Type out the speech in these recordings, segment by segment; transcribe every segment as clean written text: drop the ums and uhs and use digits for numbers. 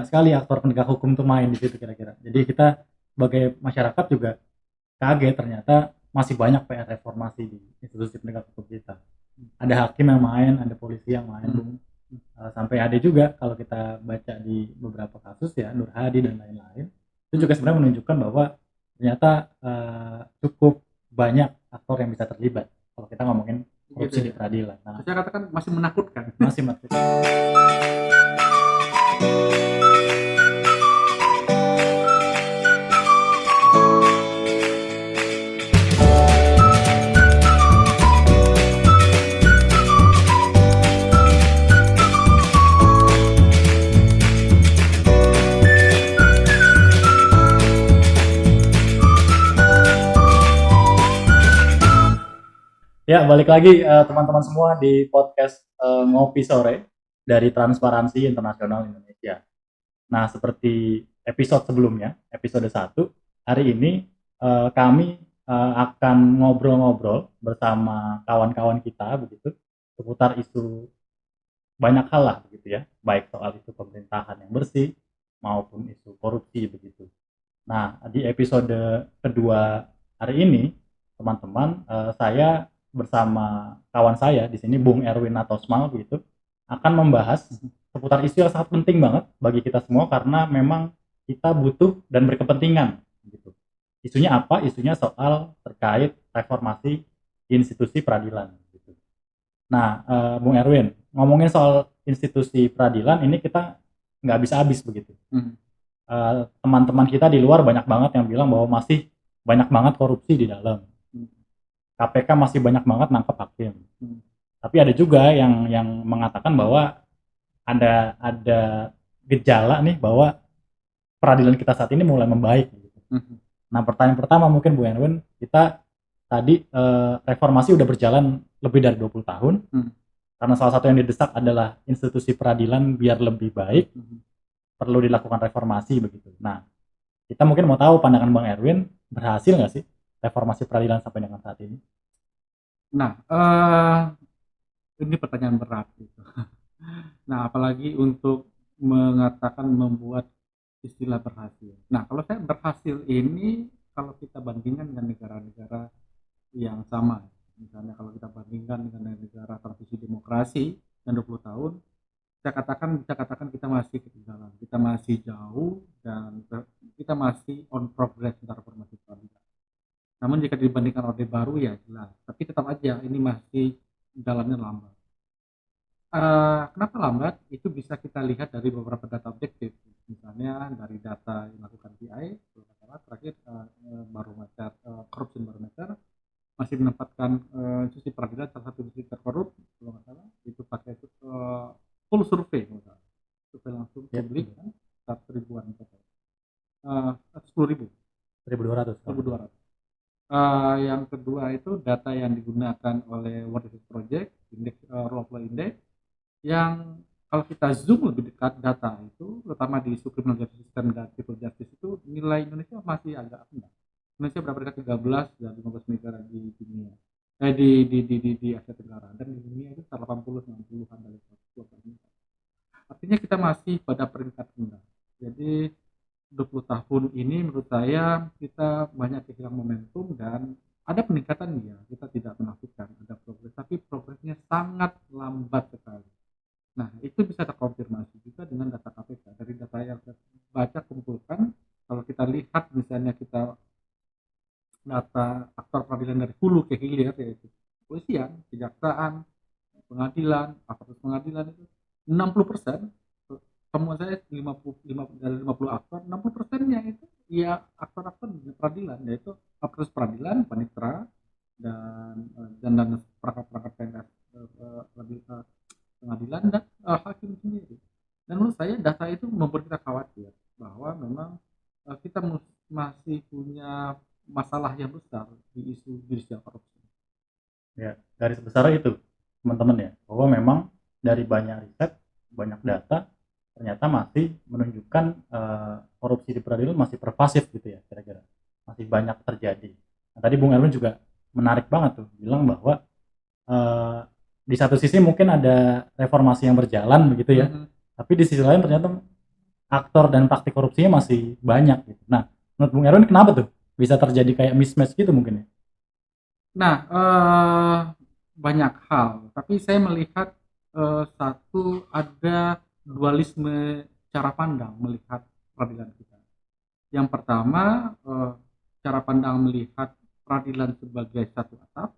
banyak sekali aktor penegak hukum tuh main di situ kira-kira. Jadi kita sebagai masyarakat juga kaget ternyata masih banyak PR reformasi di institusi penegak hukum kita. Ada hakim yang main, ada polisi yang main, Bung. Sampai ada juga kalau kita baca di beberapa kasus ya, Nur Hadi dan lain-lain, itu juga sebenarnya menunjukkan bahwa ternyata cukup banyak aktor yang bisa terlibat kalau kita ngomongin korupsi Gitu di ya. peradilan. Nah, Saya katakan masih menakutkan. masih menakutkan. Ya, balik lagi teman-teman semua di podcast Ngopi Sore dari Transparansi Internasional Indonesia. Nah, seperti episode sebelumnya, episode 1, hari ini kami akan ngobrol-ngobrol bersama kawan-kawan kita begitu seputar isu banyak hal lah begitu ya, baik soal isu pemerintahan yang bersih maupun isu korupsi begitu. Nah, di episode kedua hari ini, teman-teman, saya bersama kawan saya di sini, Bung Erwin Natosmal, begitu, akan membahas seputar isu yang sangat penting banget bagi kita semua karena memang kita butuh dan berkepentingan. Gitu. Isunya apa? Isunya soal terkait reformasi institusi peradilan. Gitu. Nah, Bung Erwin, ngomongin soal institusi peradilan ini kita nggak habis-habis begitu. Teman-teman kita di luar banyak banget yang bilang bahwa masih banyak banget korupsi di dalam. KPK masih banyak banget nangkep hakim. Tapi ada juga yang mengatakan bahwa ada gejala nih bahwa peradilan kita saat ini mulai membaik. Gitu. Nah, pertanyaan pertama mungkin Bu Erwin, kita tadi reformasi udah berjalan lebih dari 20 tahun. Karena salah satu yang didesak adalah institusi peradilan biar lebih baik. Perlu dilakukan reformasi begitu. Nah, kita mungkin mau tahu pandangan Bang Erwin, berhasil nggak sih reformasi peradilan sampai dengan saat ini? Nah, ini pertanyaan berat gitu. Nah, apalagi untuk mengatakan membuat istilah berhasil. Nah, kalau saya berhasil ini kalau kita bandingkan dengan negara-negara yang sama. Misalnya kalau kita bandingkan dengan negara transisi demokrasi yang 20 tahun, bisa katakan kita masih ketinggalan, kita masih jauh dan kita masih on progress tentang reformasi peradilan. Namun jika dibandingkan Orde Baru ya jelas, tapi tetap aja ini masih jalannya lambat. Kenapa lambat? Itu bisa kita lihat dari beberapa data objektif, misalnya dari data yang dilakukan BI, terakhir barometer corruption barometer masih menempatkan institusi peradilan salah satu institusi terkorup, kalau nggak salah itu pakai full survei langsung publik kan 1.000-an 10.000 1.200. Yang kedua itu data yang digunakan oleh World Justice Project, Index Rule of Law Index, yang kalau kita zoom lebih dekat data itu, terutama di isu criminal justice system dan civil justice itu nilai Indonesia masih agak rendah. Indonesia berapa dekat 13 dan 15 negara di dunia. Di Asia Tenggara, dan di dunia itu 80-90an dari 100. Artinya kita masih pada peringkat rendah. Jadi 20 tahun ini menurut saya kita banyak kehilangan momentum dan ada peningkatan ya, kita tidak menafikan ada progres, tapi progresnya sangat lambat sekali. Nah, itu bisa terkonfirmasi juga dengan data KPK. Dari data yang saya baca kumpulkan, kalau kita lihat misalnya kita data aktor peradilan dari hulu ke hilir, yaitu kepolisian, kejaksaan, pengadilan, aparatur pengadilan itu 60%, temuan saya 55 dari 50 aktor, 60%-nya itu ya aktor-aktor di peradilan, yaitu aparatur peradilan, panitera dan perangkat-perangkat pengadilan dan hakim sendiri. Dan menurut saya data itu membuat kita khawatir bahwa memang kita masih punya masalah yang besar di isu judicial korupsi. Ya, garis besar itu teman-teman ya, bahwa memang dari banyak riset, banyak data, ternyata masih menunjukkan korupsi di peradilan masih pervasif gitu ya, kira-kira masih banyak terjadi. Nah, tadi Bung Erwin juga menarik banget tuh, bilang bahwa di satu sisi mungkin ada reformasi yang berjalan begitu ya, tapi di sisi lain ternyata aktor dan praktik korupsinya masih banyak gitu. Nah, menurut Bung Erwin kenapa tuh bisa terjadi kayak mismatch gitu mungkin ya? Nah, banyak hal, tapi saya melihat satu ada dualisme cara pandang melihat peradilan kita. Yang pertama, cara pandang melihat peradilan sebagai satu atap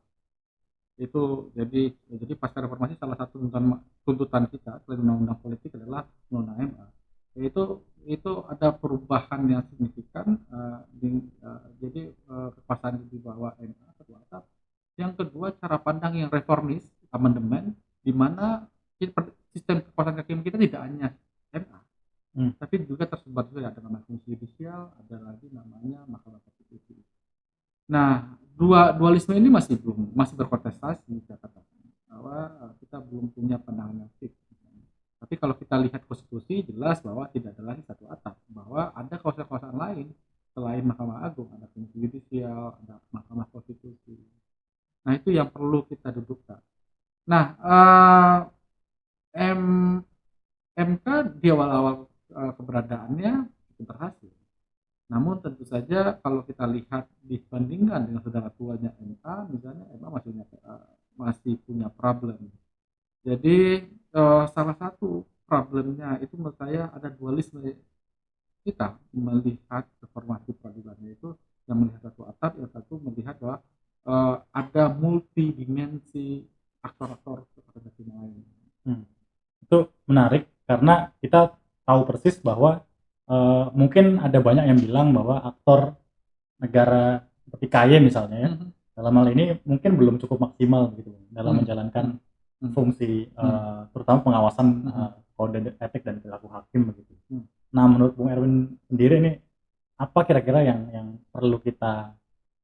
itu jadi pasca reformasi salah satu tuntutan kita selain undang-undang politik adalah undang-undang MA, itu ada perubahan yang signifikan, jadi kekuasaan di bawah MA satu atap. Yang kedua, cara pandang yang reformis, amandemen, di mana sistem kekuasaan hakim kita tidak hanya MA, tapi juga tersebar juga ada namanya fungsi judisial, ada lagi namanya Mahkamah Konstitusi. Nah, dualisme ini masih berkontestasi, saya katakan bahwa kita belum punya pandangan yang fix. Tapi kalau kita lihat konstitusi, jelas bahwa tidak ada lagi satu atap, bahwa ada kekuasaan lain selain Mahkamah Agung, ada fungsi judisial, ada Mahkamah Konstitusi. Nah, itu yang perlu kita dudukkan. Nah, MK di awal-awal keberadaannya cukup berhasil. Namun tentu saja kalau kita lihat dibandingkan dengan saudara tuanya MA, misalnya MA masih punya problem. Jadi salah satu problemnya itu menurut saya ada dualisme kita melihat reformasi peradilannya itu, yang melihat satu atap, yang satu melihat bahwa ada multidimensi aktor-aktor yang lain. Itu menarik karena kita tahu persis bahwa mungkin ada banyak yang bilang bahwa aktor negara seperti KY misalnya ya, dalam hal ini mungkin belum cukup maksimal gitu dalam menjalankan fungsi terutama pengawasan kode etik dan perilaku hakim begitu. Nah, menurut Bung Erwin sendiri ini apa kira-kira yang perlu kita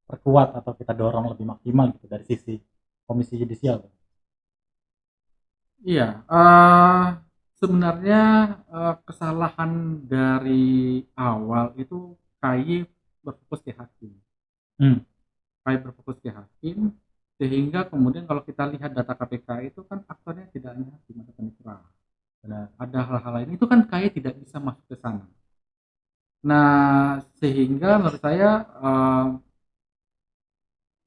perkuat atau kita dorong lebih maksimal gitu dari sisi Komisi Yudisial? Iya, sebenarnya kesalahan dari awal itu KY berfokus di hakim. KY berfokus di hakim, sehingga kemudian kalau kita lihat data KPK itu kan aktornya tidak hanya hakim, ada panitera, ada hal-hal lain, itu kan KY tidak bisa masuk ke sana. Nah, sehingga menurut saya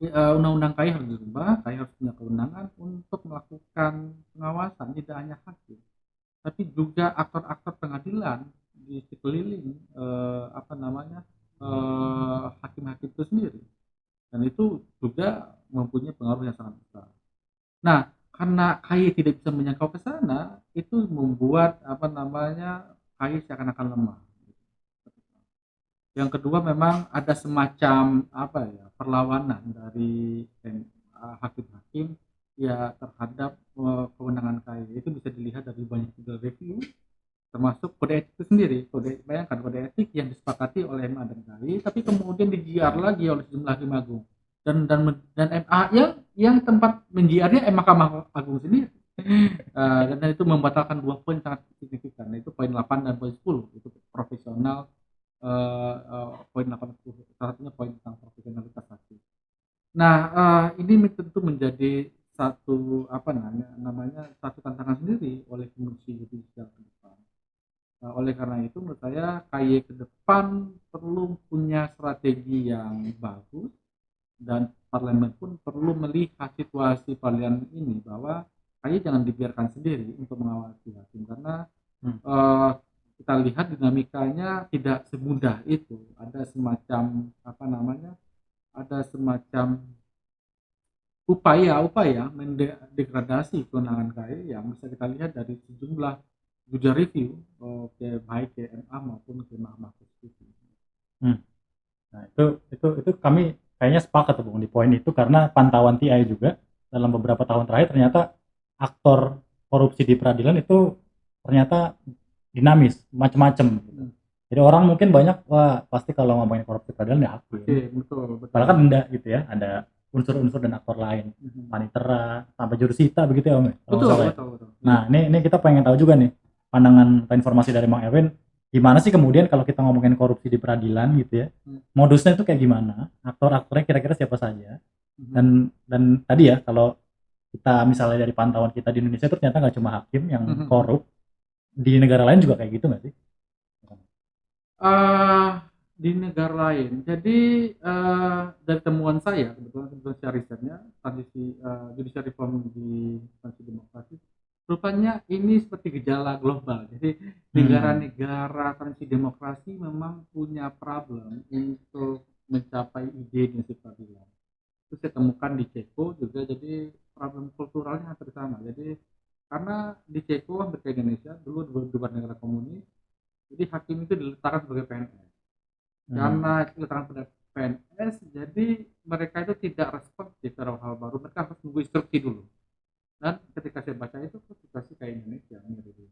undang-undang KY harus dirubah. KY harus punya kewenangan untuk melakukan pengawasan, tidak hanya hakim, tapi juga aktor-aktor pengadilan di sekeliling hakim-hakim itu sendiri, dan itu juga mempunyai pengaruh yang sangat besar. Nah, karena KY tidak bisa menjangkau ke sana, itu membuat KY seakan-akan lemah. Yang kedua, memang ada semacam perlawanan dari hakim-hakim ya terhadap kewenangan KY. Itu bisa dilihat dari banyak legal review, termasuk kode etik itu sendiri. Bayangkan kode etik yang disepakati oleh MA dan KY, tapi kemudian di-GR lagi oleh sejumlah hakim agung, dan MA yang tempat men-GR-nya Mahkamah Agung sendiri. Dan itu membatalkan 2 poin sangat signifikan, yaitu poin 8 dan poin 10, itu profesional. Poin 80, salah satunya poin tentang profesionalitas hakim. Nah, ini tentu menjadi satu satu tantangan sendiri oleh Komisi Yudisial ke depan. Oleh karena itu menurut saya KY ke depan perlu punya strategi yang bagus, dan parlemen pun perlu melihat situasi peradilan ini bahwa KY jangan dibiarkan sendiri untuk mengawasi hakim, karena kita lihat dinamikanya tidak semudah itu. Ada semacam upaya mendegradasi kewenangan KY yang bisa kita lihat dari sejumlah judicial review baik ke MA maupun ke Mahkamah Konstitusi. Nah, itu kami kayaknya sepakat Bung di poin itu, karena pantauan TI juga dalam beberapa tahun terakhir ternyata aktor korupsi di peradilan itu ternyata dinamis, macam-macam gitu. Jadi orang mungkin banyak, wah pasti kalau ngomongin korupsi peradilan ya hakim. Betul. Padahal kan enggak gitu ya, ada unsur-unsur dan aktor lain, panitera sampai jurusita begitu ya Om. Betul. Nah, ini kita pengen tahu juga nih pandangan atau informasi dari Bang Erwin, gimana sih kemudian kalau kita ngomongin korupsi di peradilan gitu ya, modusnya itu kayak gimana, aktor-aktornya kira-kira siapa saja, dan tadi ya kalau kita misalnya dari pantauan kita di Indonesia itu ternyata nggak cuma hakim yang korup, di negara lain juga kayak gitu nggak sih? Di negara lain. Jadi dari temuan saya, kebetulan saya risetnya transisi judicial reform di transisi demokrasi, rupanya ini seperti gejala global. Jadi negara-negara transisi demokrasi memang punya problem untuk mencapai ide prinsip keadilan. Itu saya temukan di Ceko juga, jadi problem kulturalnya hampir sama. Jadi karena di Ceko hampir ke Indonesia dulu dua negara komunis, jadi hakim itu diletakkan sebagai PNS. Karena diletakkan pada PNS, jadi mereka itu tidak responsif terhadap hal baru, mereka harus menunggu instruksi dulu. Dan ketika saya baca itu situasi kayak Indonesia gitu.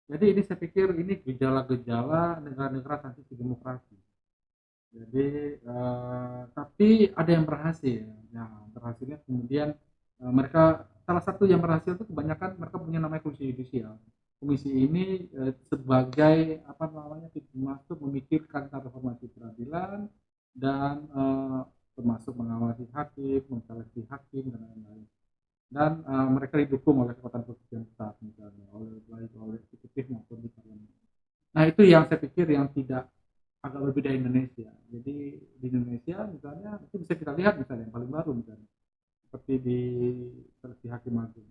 Jadi ini saya pikir ini gejala-gejala negara-negara transisi demokrasi. Jadi tapi ada yang berhasil. Nah, berhasilnya kemudian mereka salah satu yang berhasil itu kebanyakan mereka punya namanya komisi yudisial. Komisi ini sebagai apa namanya termasuk memikirkan tentang reformasi peradilan dan termasuk mengawasi hakim, menseleksi hakim dan lain-lain. Dan mereka didukung oleh kekuatan politik yang besar, misalnya oleh eksekutif maupun di parlemen. Nah itu yang saya pikir yang tidak agak berbeda Indonesia. Jadi di Indonesia misalnya itu bisa kita lihat misalnya yang paling baru misalnya seperti di seleksi hakim agung.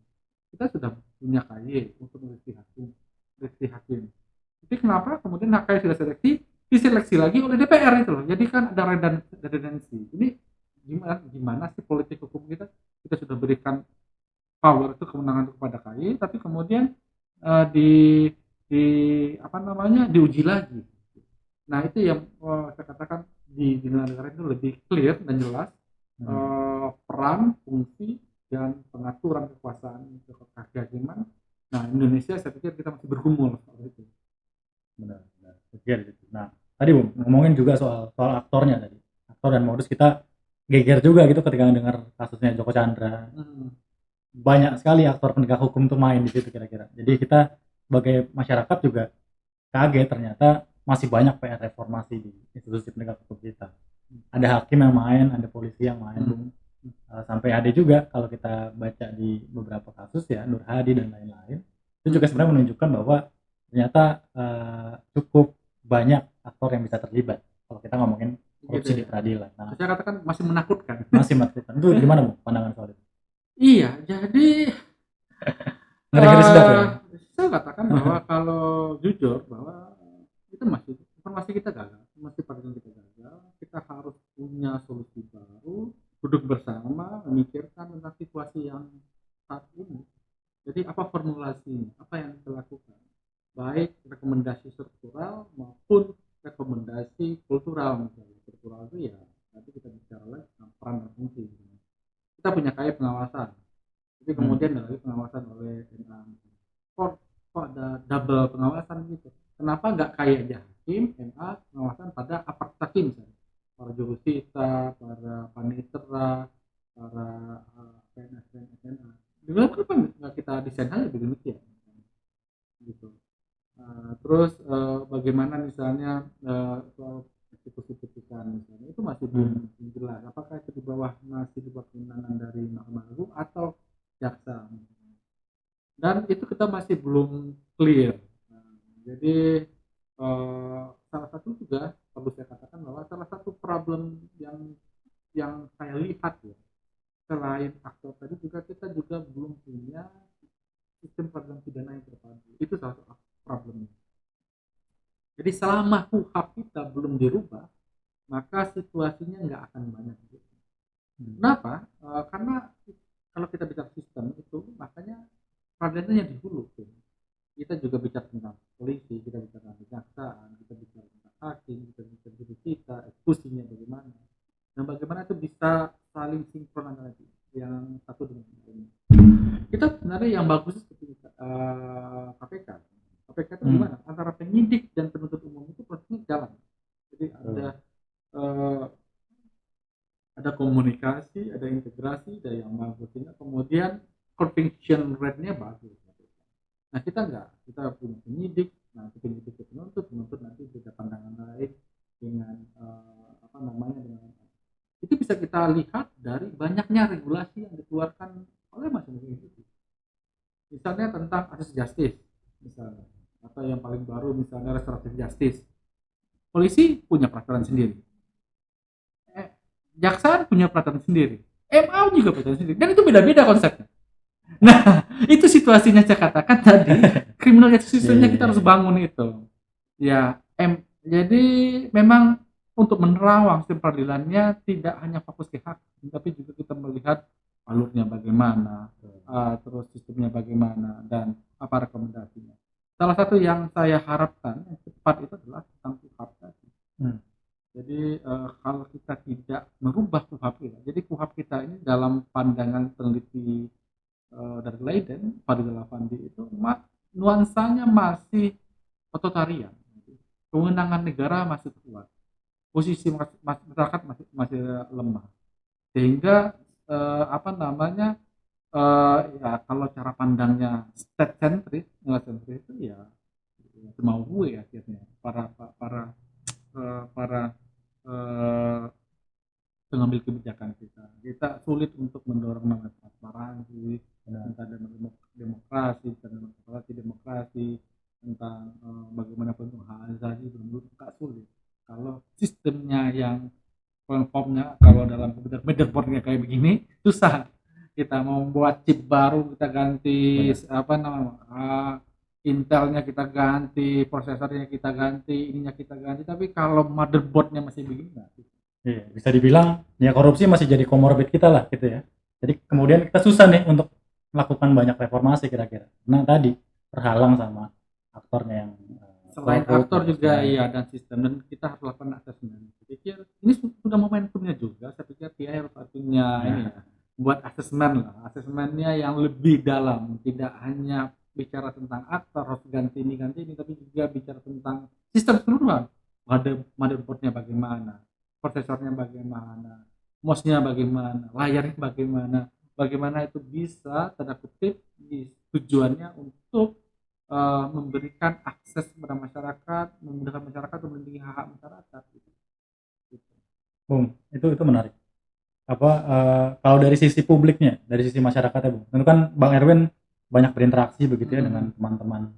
Kita sudah punya KY untuk seleksi hakim. Tapi kenapa kemudian KY sudah seleksi diseleksi lagi oleh DPR itu loh. Jadi kan ada redundancy. Ini gimana sih politik hukum kita? Kita sudah berikan power itu kemenangan kepada KY, tapi kemudian di apa namanya diuji lagi. Nah itu yang saya katakan di negara itu lebih clear dan jelas peran, fungsi dan pengaturan kekuasaan kehakiman. Nah Indonesia saya pikir kita masih bergumul soal itu. Benar. Nah tadi Bung ngomongin juga soal aktornya tadi, aktor dan modus, kita geger juga gitu ketika dengar kasusnya Joko Chandra. Banyak sekali aktor penegak hukum tuh main di situ kira-kira. Jadi kita sebagai masyarakat juga kaget ternyata masih banyak PR reformasi di institusi penegak hukum kita. Ada hakim yang main, ada polisi yang main, Bung. Sampai ada juga kalau kita baca di beberapa kasus ya, Nur Hadi dan lain-lain, itu juga sebenarnya menunjukkan bahwa ternyata cukup banyak aktor yang bisa terlibat kalau kita ngomongin korupsi di peradilan. Nah, saya katakan masih menakutkan. Masih menakutkan. Itu gimana Bu pandangan soal itu? Iya, jadi Ngeri-ngeri sedap ya. saya katakan bahwa kalau jujur bahwa itu masih informasi kita gagal, masih peradilan kita gagal. Kita harus punya solusi baru, duduk bersama, memikirkan tentang situasi yang saat ini. Jadi apa formulasinya, apa yang kita lakukan, baik rekomendasi struktural maupun rekomendasi kultural. Misalnya struktural itu ya nanti kita bicara lagi tentang peran dan fungsi. Kita punya KY pengawasan, jadi kemudian dari pengawasan oleh NA. Kok ada double pengawasan gitu? Kenapa nggak KY aja hakim, NA pengawasan pada aparat hakim misalnya, para jurusita, para panitera, para PNS dan SNA. Dengan kenapa nggak kita desain aja demikian? Gitu. Terus bagaimana misalnya soal eksekusi putusan misalnya itu masih belum jelas apakah itu di bawah masih di bawah kewenangan dari Mahkamah Agung atau jaksa, dan itu kita masih belum clear. Jadi salah satu juga perlu saya katakan bahwa salah satu problem yang saya lihat ya, selain aktor tadi juga kita juga belum punya sistem peradilan pidana yang terpadu. Itu salah satu problemnya. Jadi selama KUHAP kita belum dirubah, maka situasinya nggak akan banyak. Kenapa? Karena kalau kita bicara sistem itu, makanya peradilannya di hulu. Kita juga bicara tentang polisi, kita bicara tentang kejaksaan, kita bicara tentang hakim, kita bicara tentang kita, eksekusinya bagaimana. Dan bagaimana itu bisa saling sinkron antara yang satu dengan yang lain. Kita sebenarnya yang bagus seperti KPK. KPK itu gimana? Antara penyidik dan penuntut umum itu prosesnya jalan. Jadi ada komunikasi, ada integrasi, ada yang bagus. Kemudian conviction rate-nya bagus. Nah kita enggak, kita punya penyidik, nah penyidik itu penuntut nanti beda pandangan lain dengan dengan itu bisa kita lihat dari banyaknya regulasi yang dikeluarkan oleh masing-masing institusi. Misalnya tentang access justice, misalnya, atau yang paling baru misalnya restoratif justice. polisi punya peraturan sendiri, jaksa punya peraturan sendiri, MA juga peraturan sendiri, dan itu beda-beda konsepnya. Nah, itu situasinya saya katakan tadi, criminal justice systemnya kita harus bangun itu. Ya, jadi memang untuk menerawang sistem peradilannya tidak hanya fokus ke hakim, tapi juga kita melihat alurnya bagaimana, terus sistemnya bagaimana, dan apa rekomendasinya. Salah satu yang saya harapkan yang cepat itu adalah tentang KUHP tadi. Jadi kalau kita tidak merubah KUHP kita, jadi KUHP kita ini dalam pandangan peneliti dari Leiden, Fadil Afandi itu nuansanya masih otoritarian, kewenangan negara masih kuat, posisi masyarakat masih lemah, sehingga ya kalau cara pandangnya state centris, itu ya semau gue akhirnya para pengambil kebijakan kita sulit untuk mendorong namanya transparansi, tentang demokrasi, tentang bagaimana bentuk hak asasi, belum sulit kalau sistemnya yang platformnya, kalau dalam komputer motherboardnya kayak begini susah. Kita mau buat chip baru kita ganti Intelnya kita ganti, prosesornya kita ganti, ininya kita ganti, tapi kalau motherboardnya masih begini iya, bisa dibilang ya korupsi masih jadi komorbid kita lah gitu ya. Jadi kemudian kita susah nih untuk melakukan banyak reformasi kira-kira. Nah tadi terhalang sama aktornya yang selain aktor juga ya, dan sistem, dan kita harus lakukan asesmen. Saya pikir ini sudah momentumnya juga. Saya pikir TI harus artinya ini ya, buat asesmennya yang lebih dalam, tidak hanya bicara tentang aktor harus ganti ini, tapi juga bicara tentang sistem keseluruhan. Motherboardnya bagaimana, prosesornya bagaimana, mouse-nya bagaimana, layarnya bagaimana itu bisa tanda kutip tujuannya untuk memberikan akses kepada masyarakat, memudahkan masyarakat untuk melindungi hak masyarakat gitu. Bung, itu menarik. Kalau dari sisi publiknya, dari sisi masyarakatnya, Bung, tentu kan Bang Erwin banyak berinteraksi begitu ya dengan teman-teman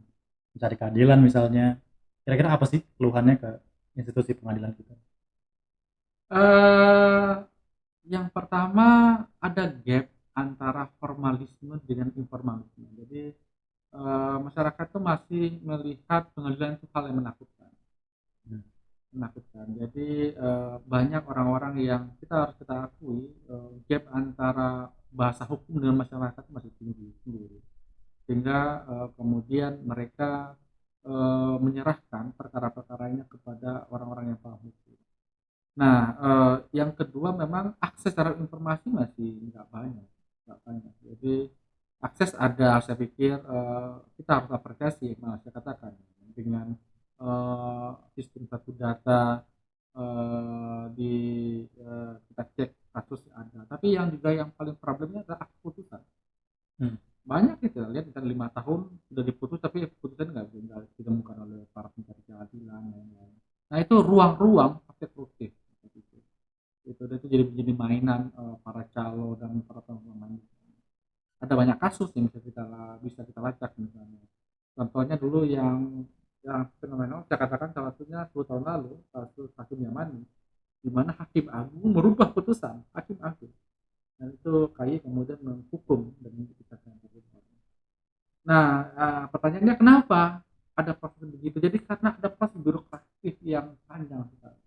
mencari keadilan misalnya. Kira-kira apa sih keluhannya ke institusi pengadilan kita? Yang pertama ada gap antara formalisme dengan informalisme. Jadi masyarakat itu masih melihat pengadilan itu hal yang menakutkan. Jadi banyak orang-orang yang kita akui gap antara bahasa hukum dengan masyarakat masih tinggi, sehingga kemudian mereka menyerahkan perkara-perkaranya kepada orang-orang yang paham hukum. Nah, yang kedua memang akses terhadap informasi masih nggak banyak. Jadi akses ada, saya pikir kita harus apresiasi, saya katakan dengan sistem satu data kita cek kasus ada. Tapi yang paling problemnya adalah akses putusan. Banyak kita lihat kita 5 tahun sudah diputus, tapi putusan nggak ditemukan oleh para pencari keadilan. Nah itu ruang-ruang praktek koruptif. Itu jadi mainan para calo dan para pemain. Ada banyak kasus yang bisa kita lacak misalnya. Contohnya dulu yang fenomenal, saya katakan salah satunya 10 tahun lalu, kasus Hakim Yamani, di mana Hakim Agung merubah putusan Hakim Agung, dan itu KAI kemudian menghukum dan menjatuhkan. Nah, pertanyaannya kenapa ada proses begitu? Jadi karena ada proses birokratif yang panjang sekali.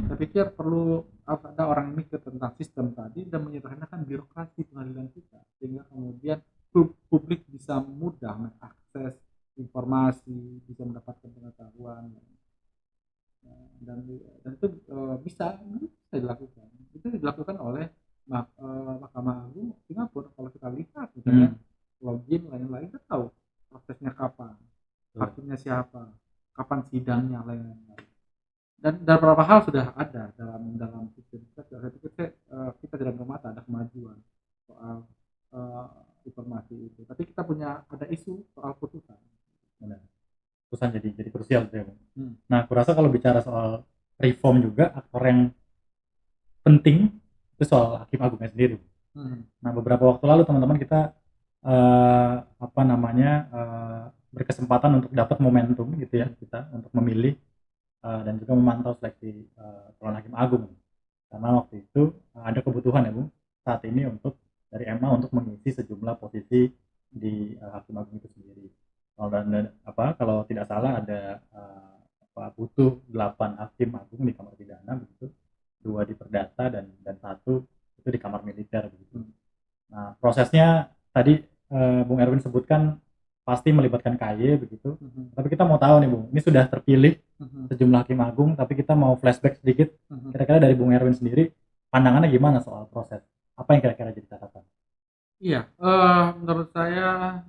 Saya pikir perlu ada orang yang mikir tentang sistem tadi dan menyederhanakan birokrasi pengadilan kita, sehingga kemudian publik bisa mudah mengakses informasi, bisa mendapatkan pengetahuan, dan itu bisa dilakukan. Itu dilakukan oleh Mahkamah Agung Singapura. Kalau kita lihat misalnya login lain-lain, kita tahu prosesnya kapan, hakimnya siapa, kapan sidangnya, lain-lain. Dan beberapa hal sudah ada dalam sistem kita tidak bermata ada kemajuan soal informasi itu, tapi kita ada isu soal putusan. Putusan jadi krusial ya. Nah, aku rasa kalau bicara soal reform juga aktor yang penting itu soal Hakim Agungnya sendiri. Nah, beberapa waktu lalu teman-teman kita berkesempatan untuk dapat momentum gitu ya, kita untuk memilih dan juga memantau seleksi calon hakim agung. Karena waktu itu ada kebutuhan ya Bung saat ini untuk dari MA untuk mengisi sejumlah posisi di hakim agung itu sendiri. Kalau tidak salah ada butuh 8 hakim agung di kamar pidana begitu, 2 di perdata dan 1 itu di kamar militer begitu. Nah, prosesnya tadi Bung Erwin sebutkan pasti melibatkan KY begitu. Tapi kita mau tahu nih Bung, ini sudah terpilih sejumlah hakim agung, tapi kita mau flashback sedikit. Kira-kira dari Bung Erwin sendiri pandangannya gimana soal proses? Apa yang kira-kira jadi catatan? Iya, menurut saya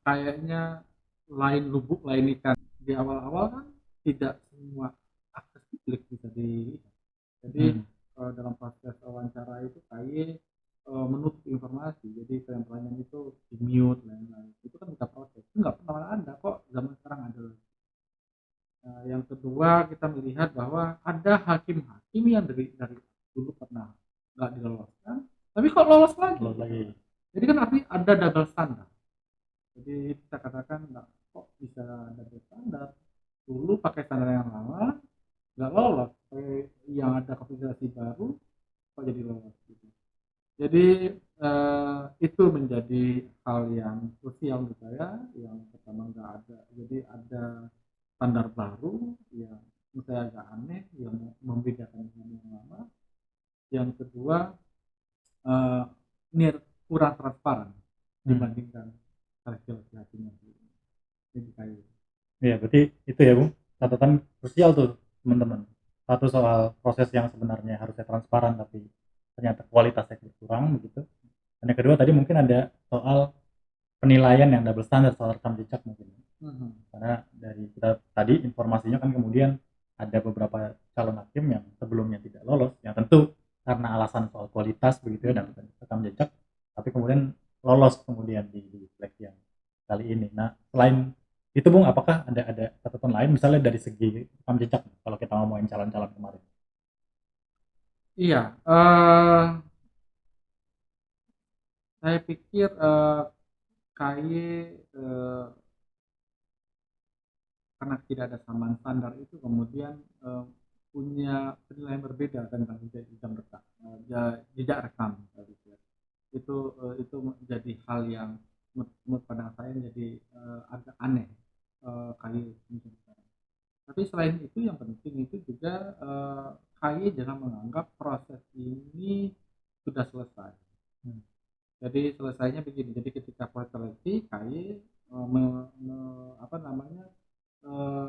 kayaknya lain lubuk lain ikan. Di awal-awal kan tidak semua akses publik bisa dilihat. Jadi dalam proses wawancara itu KY menutup informasi, jadi pertanyaan itu di mute lain-lain. Itu kan kita proses, itu nggak pernah ada kok zaman sekarang ada. Yang kedua kita melihat bahwa ada hakim-hakim yang dari dulu pernah nggak diloloskan, tapi kok lolos lagi. Jadi kan artinya ada double standar. Jadi kita katakan kok bisa double standar. Dulu pakai standar yang lama nggak lolos, yang ada konfigurasi baru kok jadi lolos gitu. Jadi itu menjadi hal yang krusial menurut saya. Yang pertama nggak ada, jadi ada standar baru yang menurut saya agak aneh yang membedakan dengan yang lama. Yang kedua ini kurang transparan dibandingkan seleksi hakimnya ini kayu. Ya berarti itu ya Bung, catatan krusial tuh teman-teman. Satu soal proses yang sebenarnya harusnya transparan tapi ternyata kualitasnya kurang begitu. Dan yang kedua tadi mungkin ada soal penilaian yang double standard soal rekam jejak mungkin. Karena dari kita tadi informasinya kan kemudian ada beberapa calon hakim yang sebelumnya tidak lolos, yang tentu karena alasan soal kualitas begitu ya dan rekam jejak, tapi kemudian lolos kemudian di seleksi yang kali ini. Nah selain itu Bung, apakah ada catatan lain misalnya dari segi rekam jejak kalau kita ngomongin calon-calon kemarin? Iya, saya pikir KY karena tidak ada samaan standar itu kemudian punya penilaian berbeda tentang jejak rekam. Itu menjadi hal yang menurut pandang saya menjadi agak aneh KY. Tapi selain itu yang penting itu juga KY jangan menganggap proses ini sudah selesai. Jadi selesainya begini. Jadi ketika proses seleksi KY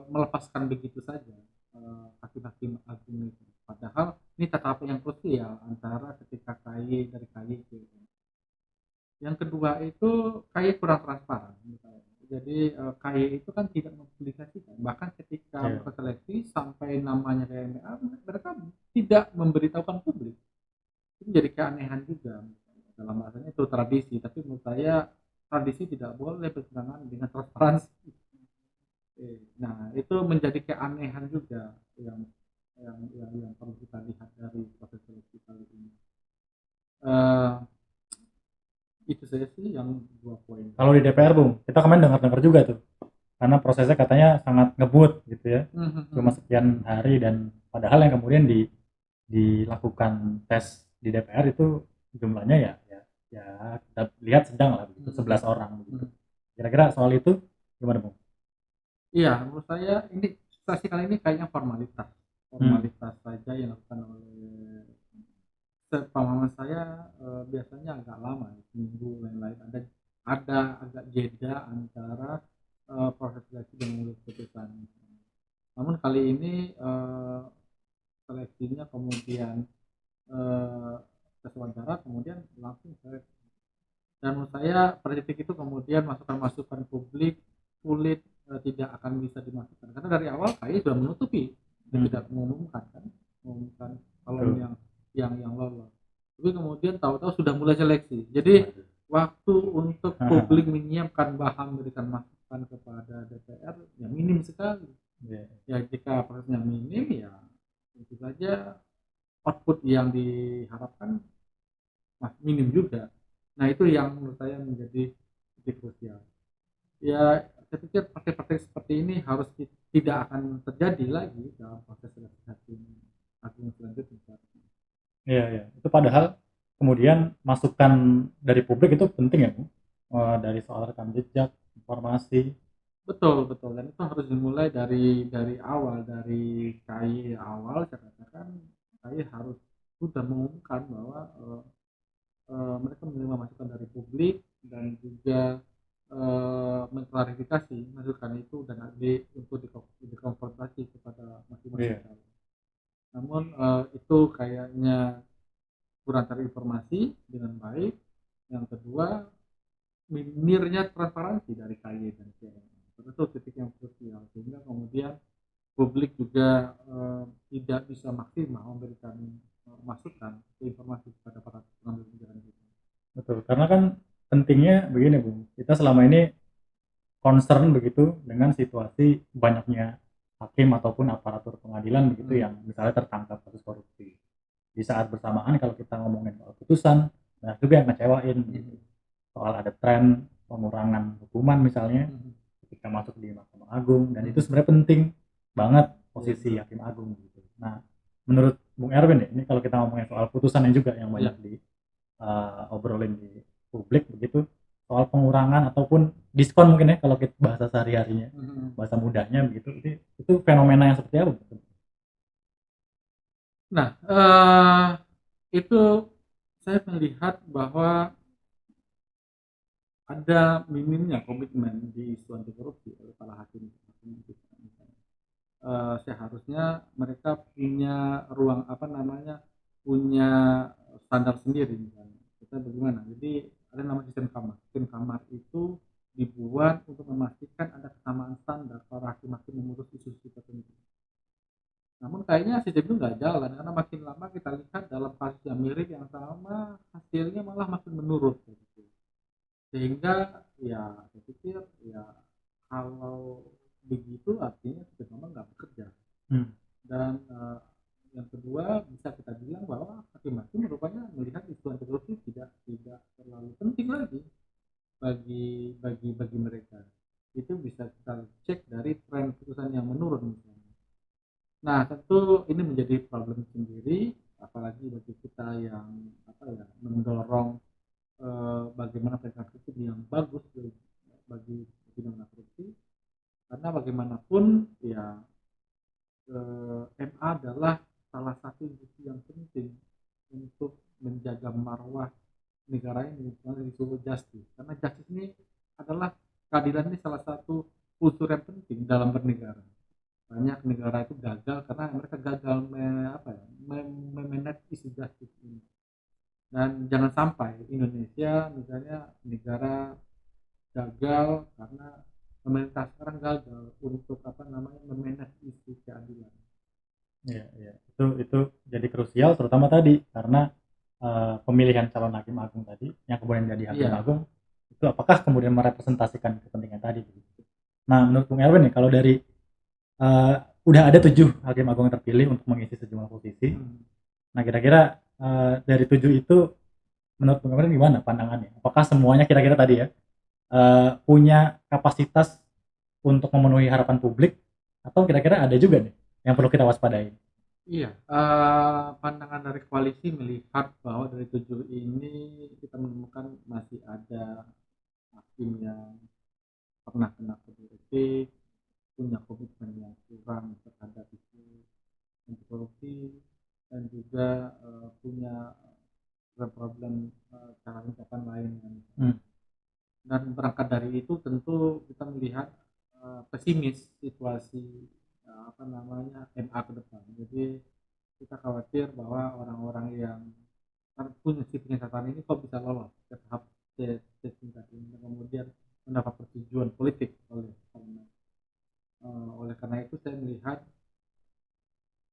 melepaskan begitu saja hakim-hakim agung itu. Padahal ini tata yang krusial antara ketika KY dari KY itu. Yang kedua itu KY kurang transparan. Jadi KY itu kan tidak mempublikasikan. Bahkan ketika seleksi sampai namanya KMA, mereka tidak memberitahukan publik. Itu jadi keanehan juga. Dalam bahasanya itu tradisi, tapi menurut saya tradisi tidak boleh bertentangan dengan transparansi. Nah itu menjadi keanehan juga yang perlu kita lihat dari proses seleksi kali ini. Itu saja sih yang 2 poin. Kalau di DPR Bung, kita kemarin dengar juga tuh, karena prosesnya katanya sangat ngebut gitu ya, cuma sekian hari, dan padahal yang kemudian dilakukan tes di DPR itu jumlahnya ya kita lihat sedang lah begitu, 11 orang begitu. Kira-kira soal itu gimana Bung? Iya, menurut saya ini sesi kali ini kayaknya formalitas saja yang dilakukan oleh, sepemahaman saya biasanya agak lama, seminggu lain-lain, ada agak jeda antara proses seleksi dan mengambil keputusan. Namun kali ini seleksinya kemudian tes wawancara kemudian langsung seleksi. Dan menurut saya pada titik itu kemudian masukan-masukan publik sulit tidak akan bisa dimasukkan karena dari awal KY sudah menutupi tidak mengumumkan kalau yang lolos. Tapi kemudian tahu-tahu sudah mulai seleksi. Jadi waktu untuk publik menyiapkan bahan memberikan masukan kepada DPR ya minim sekali. Ya jika prosesnya minim ya tentu saja output yang diharapkan minim juga. Nah itu yang menurut saya menjadi titik krusial. Ya saya pikir praktek-praktek seperti ini harus tidak akan terjadi lagi dalam proses seleksi hakim agung selanjutnya. Iya, iya. Itu padahal kemudian masukan dari publik itu penting ya, Bu? Dari soal rekam jejak, informasi. Betul, betul. Dan itu harus dimulai dari awal, dari KAI awal. Saya katakan KAI harus sudah mengumumkan bahwa mereka menerima masukan dari publik dan juga mengklarifikasi masukan itu dan untuk dikonfrontasi kepada masing-masing calon. Namun itu kayaknya kurang terinformasi dengan baik. Yang kedua, minimnya transparansi dari KAI dan CNN. Itu titik yang krusial sehingga kemudian publik juga tidak bisa maksimal memberikan masukan ke informasi kepada para pengambil kebijakan kita. Betul, karena kan pentingnya begini, Bu. Kita selama ini concern begitu dengan situasi banyaknya hakim ataupun aparatur pengadilan begitu yang misalnya tertangkap kasus korupsi. Di saat bersamaan kalau kita ngomongin soal putusan, banyak juga yang ngecewain gitu. Soal ada tren pengurangan hukuman misalnya ketika masuk di Mahkamah Agung, dan itu sebenarnya penting banget posisi hakim agung gitu. Nah, menurut Bung Erwin ya, ini kalau kita ngomongin soal putusannya juga yang banyak di obrolin di publik begitu, soal pengurangan ataupun diskon mungkin ya kalau kita bahasa sehari-harinya, bahasa mudanya begitu, itu fenomena yang seperti apa? Nah, itu saya melihat bahwa ada minimnya komitmen di isu anti korupsi oleh para hakim. Seharusnya mereka punya ruang punya standar sendiri misalnya. Kita bagaimana? Jadi ada namanya sistem kamar. Sistem kamar itu dibuat untuk memastikan ada kesamaan standar para hakim-hakim memutus isu-isu tertentu. Namun kayaknya sistem itu nggak jalan karena makin lama kita lihat dalam kasus yang mirip yang sama hasilnya malah makin menurun. Sehingga ya saya pikir ya kalau begitu artinya sistem memang nggak bekerja. Dan yang kedua bisa kita bilang bahwa hakim-hakim rupanya melihat isu anti korupsi tidak terlalu penting lagi bagi mereka. Itu bisa kita cek dari tren putusan yang menurun misalnya. Nah, tentu ini menjadi problem sendiri, apalagi bagi kita yang mendorong bagaimana penegakan hukum yang bagus bagi tindak korupsi, karena bagaimanapun ya MA adalah salah satu institusi yang penting untuk menjaga marwah negara ini, disebut justice, karena justice ini adalah keadilan ini salah satu unsur yang penting dalam bernegara. Banyak negara itu gagal karena mereka gagal memanage isu justice ini. Dan jangan sampai Indonesia misalnya negara gagal karena pemerintah sekarang gagal untuk memanage isu keadilan. Iya. Itu jadi krusial terutama tadi karena pemilihan calon hakim agung tadi yang kemudian jadi hakim agung itu apakah kemudian merepresentasikan kepentingan tadi. Nah, menurut Bung Erwin nih, kalau dari udah ada 7 hakim agung yang terpilih untuk mengisi sejumlah posisi. Nah, kira-kira dari 7 itu menurut Bung Erwin gimana pandangannya? Apakah semuanya kira-kira tadi ya punya kapasitas untuk memenuhi harapan publik, atau kira-kira ada juga nih yang perlu kita waspadai? Iya, pandangan dari koalisi melihat bahwa dari 7 ini kita menemukan masih ada hakim yang pernah kena kode etik, punya komitmen yang kurang terhadap isu anti korupsi, dan juga punya problem cara ucapan lain kan. Dan berangkat dari itu tentu kita melihat pesimis situasi MA ke depan. Jadi kita khawatir bahwa orang-orang yang punya sifat catatan ini kok bisa lolos ke tahap tingkat ini dan kemudian mendapat persetujuan politik oleh karena itu saya melihat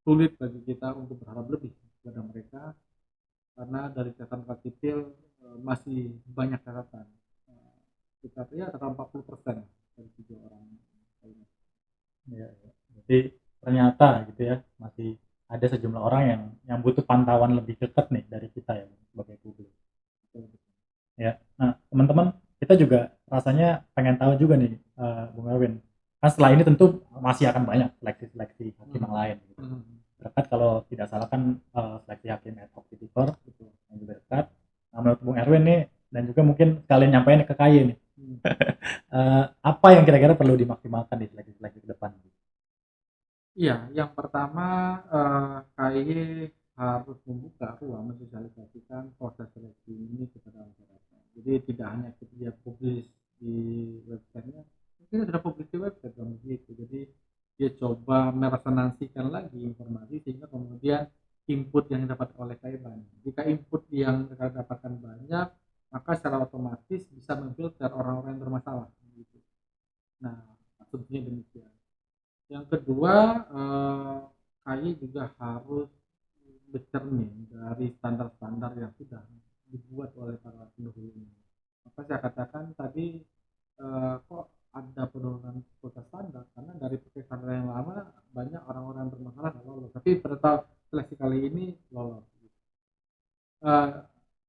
sulit bagi kita untuk berharap lebih kepada mereka karena dari catatan Pak Cipil masih banyak catatan kita ya kata 40% dari 7 orang. Ya. Jadi ternyata gitu ya masih ada sejumlah orang yang butuh pantauan lebih dekat nih dari kita ya sebagai publik. Ya. Nah, teman-teman, kita juga rasanya pengen tahu juga nih, Bung Erwin. Kan setelah ini tentu masih akan banyak seleksi hakim yang lain gitu. Dekat kalau tidak salah kan seleksi hakim ad hoc tipikor gitu yang juga dekat. Nah, menurut Bung Erwin nih dan juga mungkin kalian nyampein ke KY nih. Apa yang kira-kira perlu dimaksimalkan di seleksi ke depan? Iya, yang pertama KY harus membuka ruang mensosialisasikan proses seleksi ini kepada masyarakat. Jadi tidak hanya dia publis di websitenya, mungkin sudah publis di website kan begitu. Jadi dia coba meresonansikan lagi informasi sehingga kemudian input yang didapat oleh KY banyak. Jika input yang mereka dapatkan banyak, maka secara otomatis bisa memfilter orang-orang yang bermasalah. Gitu. Nah, maksudnya demikian. Yang kedua, KY juga harus bercermin dari standar-standar yang sudah dibuat oleh para pendahulu ini. Maka saya katakan tadi kok ada penurunan kuota standar karena dari standar yang lama banyak orang-orang bermasalah nggak lolos. Tapi pada seleksi kali ini lolos.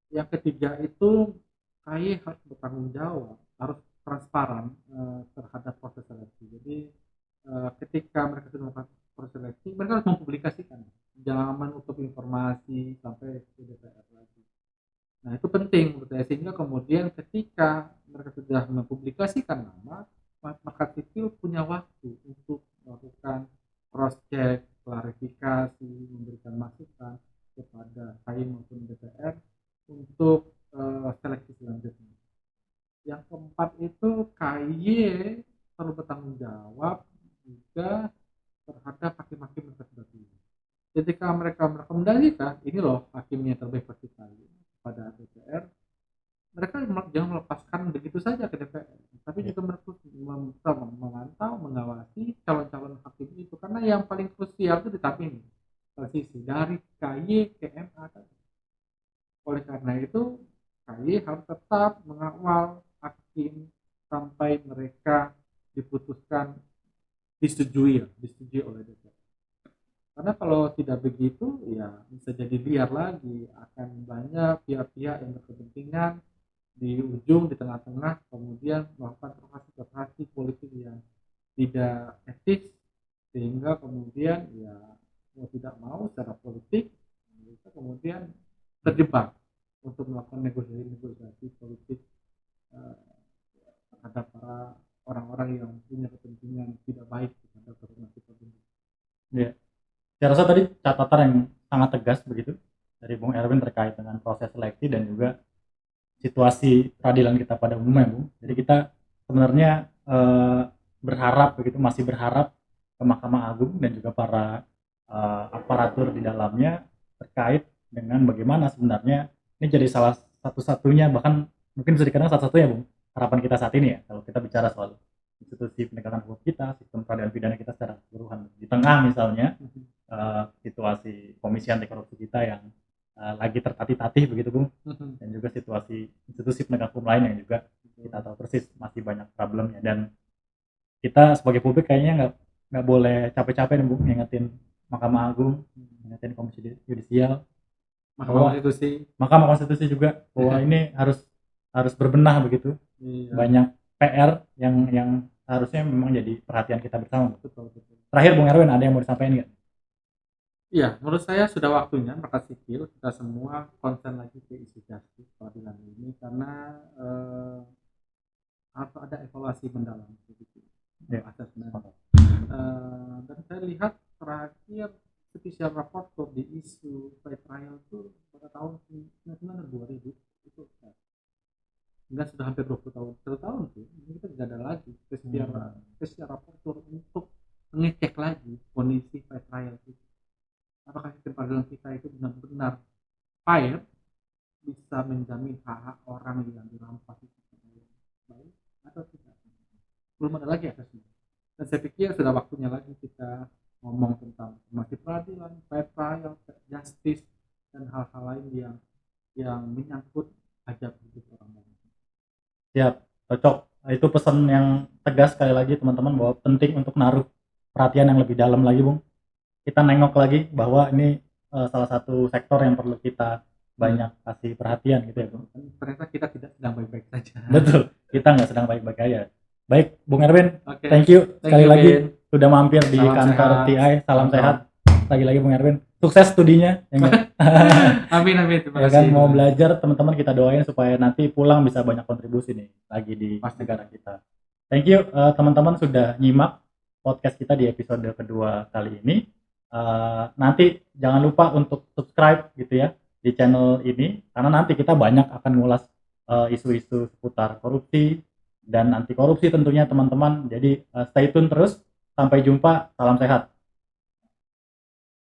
Yang ketiga itu KY harus bertanggung jawab, harus transparan terhadap proses seleksi. Jadi ketika mereka sudah melakukan proses seleksi, mereka harus mempublikasikan, jangan menutup informasi sampai ke DPR lagi. Nah itu penting menurut saya, sehingga kemudian ketika mereka sudah mempublikasikan nama, maka sipil punya waktu untuk melakukan cross check, klarifikasi, memberikan masukan kepada KY maupun DPR untuk seleksi selanjutnya. Yang keempat itu KY perlu bertanggung jawab juga terhadap hakim-hakim yang sudah pilih. Ketika mereka merekomendasikan ini loh hakimnya terbaik versi KY pada DPR, mereka jangan melepaskan begitu saja ke DPR, tapi juga mereka memantau, mengawasi calon-calon hakim itu, karena yang paling krusial itu di tahap ini, transisi dari KY ke MA. Oleh karena itu, KY harus tetap mengawal hakim sampai mereka diputuskan disetujui oleh DPR. Karena kalau tidak begitu, ya bisa jadi liar lagi, akan banyak pihak-pihak yang berkepentingan di ujung, di tengah-tengah, kemudian melakukan provokasi politik yang tidak etis, sehingga kemudian ya mau tidak mau secara politik mereka kemudian terjebak untuk melakukan negosiasi politik terhadap para orang-orang yang punya kepentingan tidak baik terhadap reformasi tersebut. Ya, saya rasa tadi catatan yang sangat tegas begitu dari Bung Erwin terkait dengan proses seleksi dan juga situasi peradilan kita pada umumnya, Bung. Jadi kita sebenarnya berharap begitu, masih berharap ke Mahkamah Agung dan juga para aparatur di dalamnya terkait dengan bagaimana sebenarnya ini jadi salah satu-satunya, bahkan mungkin bisa dikatakan satu-satunya, Bung, harapan kita saat ini ya, kalau kita bicara soal institusi penegakan hukum kita, sistem peradilan pidana kita secara keseluruhan. Di tengah misalnya situasi Komisi Anti Korupsi kita yang lagi tertatih-tatih begitu, Bung, dan juga situasi institusi penegak hukum lain yang juga kita tahu persis masih banyak problemnya, dan kita sebagai publik kayaknya nggak boleh capek-capek nih, Bung, ngingetin Mahkamah Agung, ngingetin Komisi Yudisial, Mahkamah Konstitusi juga bahwa ini harus berbenah begitu. Banyak PR yang harusnya memang jadi perhatian kita bersama. Betul. Terakhir, Bung Erwin, ada yang mau disampaikan nggak? Iya, menurut saya sudah waktunya masyarakat sipil kita semua konsen lagi ke isu justice peradilan ini, karena harus ada evaluasi mendalam begitu. Ya, asesmen. Dan saya lihat terakhir special rapporteur di isu fair trial itu pada tahun 2000 itu enggak, sudah hampir 20 tahun, 1 tahun sih, ini kita tidak ada lagi special rapporteur untuk mengecek lagi kondisi fair trial itu. Apakah sistem peradilan kita itu benar-benar fair, bisa menjamin hak orang yang dirampas itu baik atau tidak. Belum ada lagi asesmen. Dan saya pikir sudah waktunya lagi kita ngomong tentang masih peradilan, fair trial, justice, dan hal-hal lain yang menyangkut hajat hidup orang banyak. Siap, cocok. Itu pesan yang tegas sekali lagi, teman-teman, bahwa penting untuk naruh perhatian yang lebih dalam lagi, Bung. Kita nengok lagi bahwa ini salah satu sektor yang perlu kita banyak kasih perhatian gitu ya, Bung. Ternyata kita tidak sedang baik-baik saja. Betul, kita nggak sedang baik-baik aja. Baik, Bung Erwin, Oke. thank you Thank sekali you, lagi Vin. sudah mampir di Salam kantor sehat. TI. Salam Salam sehat. Lagi-lagi Bung Erwin, sukses studinya. Ya nggak? Amin, amin. Terima Ya kasih. kan, mau belajar teman-teman kita doain supaya nanti pulang bisa banyak kontribusi nih lagi di Pasti. negara kita. Thank you teman-teman sudah nyimak podcast kita di episode kedua kali ini. Nanti jangan lupa untuk subscribe gitu ya di channel ini, karena nanti kita banyak akan ngulas isu-isu seputar korupsi dan anti korupsi tentunya teman-teman. Jadi stay tune terus. Sampai jumpa. Salam sehat.